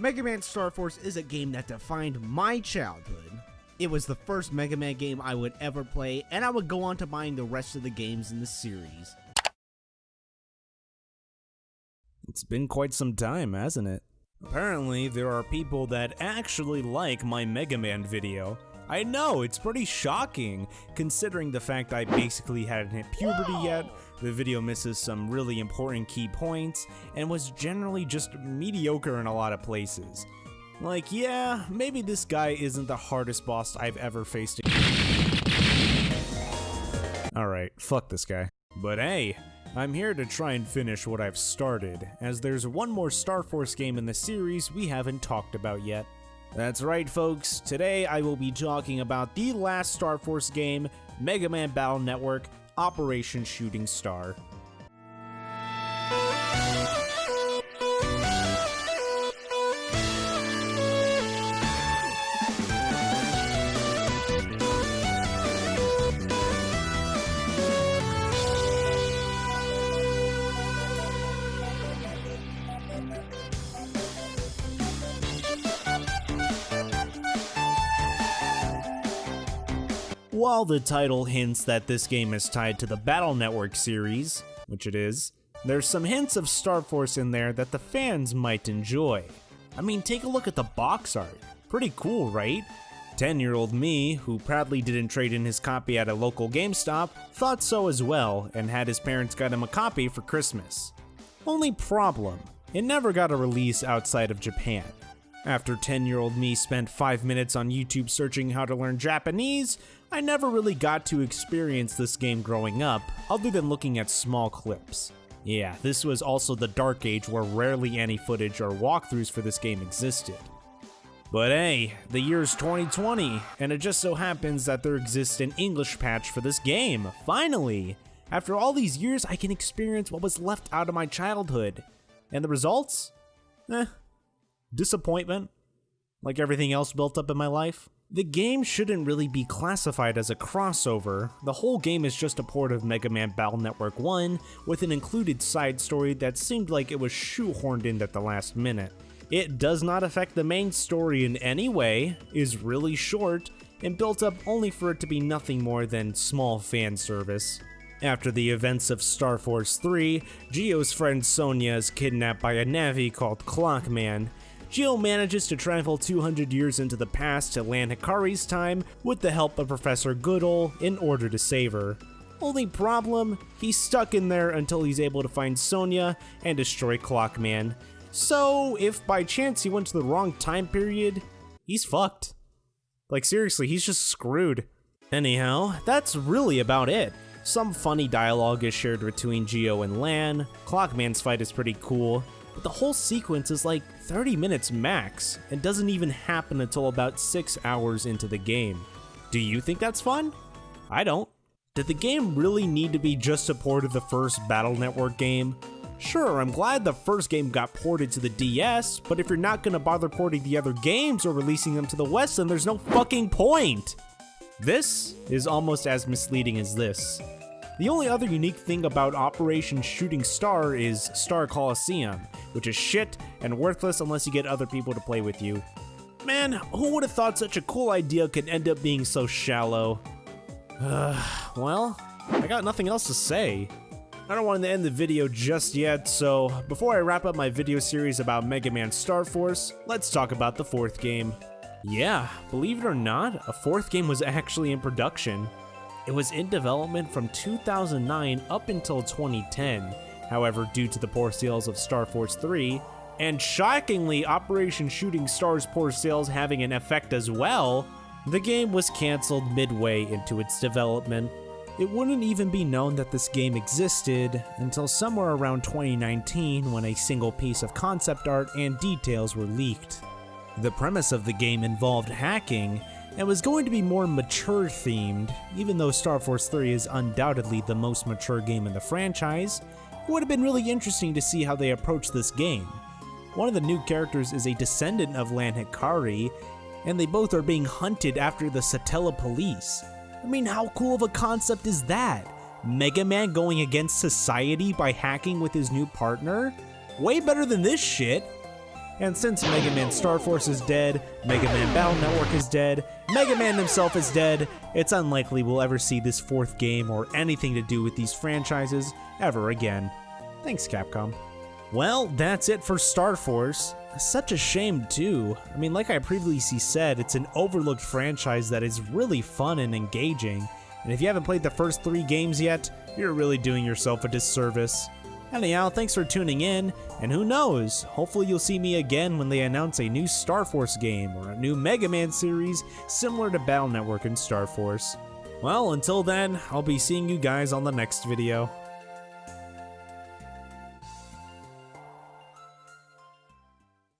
Megaman Starforce is a game that defined my childhood. It was the first Mega Man game I would ever play, and I would go on to buying the rest of the games in the series. It's been quite some time, hasn't it? Apparently, there are people that actually like my Mega Man video. I know, it's pretty shocking, considering the fact I basically hadn't hit puberty yet, the video misses some really important key points, and was generally just mediocre in a lot of places. Like, yeah, maybe this guy isn't the hardest boss I've ever faced. Alright, fuck this guy. But hey, I'm here to try and finish what I've started, as there's one more Starforce game in the series we haven't talked about yet. That's right, folks, today I will be talking about the last Starforce game, Mega Man Battlenetwork, Operation Shooting Star. While the title hints that this game is tied to the Battlenetwork series, which it is, there's some hints of Starforce in there that the fans might enjoy. I mean, take a look at the box art. Pretty cool, right? 10-year-old me, who proudly didn't trade in his copy at a local GameStop, thought so as well and had his parents get him a copy for Christmas. Only problem, it never got a release outside of Japan. After 10-year-old me spent 5 minutes on YouTube searching how to learn Japanese, I never really got to experience this game growing up, other than looking at small clips. Yeah, this was also the dark age where rarely any footage or walkthroughs for this game existed. But hey, the year's 2020, and it just so happens that there exists an English patch for this game, finally! After all these years, I can experience what was left out of my childhood. And the results? Disappointment. Like everything else built up in my life. The game shouldn't really be classified as a crossover. The whole game is just a port of Mega Man Battlenetwork 1 with an included side story that seemed like it was shoehorned in at the last minute. It does not affect the main story in any way, is really short, and built up only for it to be nothing more than small fan service. After the events of Starforce 3, Gio's friend Sonia is kidnapped by a Navi called Clockman. Gio manages to travel 200 years into the past to Lan Hikari's time with the help of Professor Goodall in order to save her. Only problem, he's stuck in there until he's able to find Sonia and destroy Clockman. So, if by chance he went to the wrong time period, he's fucked. Like seriously, he's just screwed. Anyhow, that's really about it. Some funny dialogue is shared between Gio and Lan, Clockman's fight is pretty cool, but the whole sequence is like 30 minutes max, and doesn't even happen until about 6 hours into the game. Do you think that's fun? I don't. Did the game really need to be just a port of the first Battlenetwork game? Sure, I'm glad the first game got ported to the DS, but if you're not gonna bother porting the other games or releasing them to the West, then there's no fucking point! This is almost as misleading as this. The only other unique thing about Operation Shooting Star is Star Coliseum, which is shit and worthless unless you get other people to play with you. Man, who would have thought such a cool idea could end up being so shallow? Well, I got nothing else to say. I don't want to end the video just yet, so before I wrap up my video series about Mega Man Starforce, let's talk about the fourth game. Yeah, believe it or not, a fourth game was actually in production. It was in development from 2009 up until 2010, however, due to the poor sales of Starforce 3, and shockingly Operation Shooting Star's poor sales having an effect as well, the game was cancelled midway into its development. It wouldn't even be known that this game existed until somewhere around 2019 when a single piece of concept art and details were leaked. The premise of the game involved hacking, and was going to be more mature themed. Even though Starforce 3 is undoubtedly the most mature game in the franchise, it would have been really interesting to see how they approach this game. One of the new characters is a descendant of Lan Hikari, and they both are being hunted after the Satella police. I mean, how cool of a concept is that? Mega Man going against society by hacking with his new partner? Way better than this shit. And since Megaman Starforce is dead, Megaman Battlenetwork is dead, Mega Man himself is dead, it's unlikely we'll ever see this fourth game or anything to do with these franchises ever again. Thanks, Capcom. Well, that's it for Starforce. Such a shame too. I mean, like I previously said, it's an overlooked franchise that is really fun and engaging, and if you haven't played the first 3 games yet, you're really doing yourself a disservice. Anyhow, thanks for tuning in, and who knows, hopefully you'll see me again when they announce a new Starforce game or a new Mega Man series similar to Battlenetwork and Starforce. Well, until then, I'll be seeing you guys on the next video.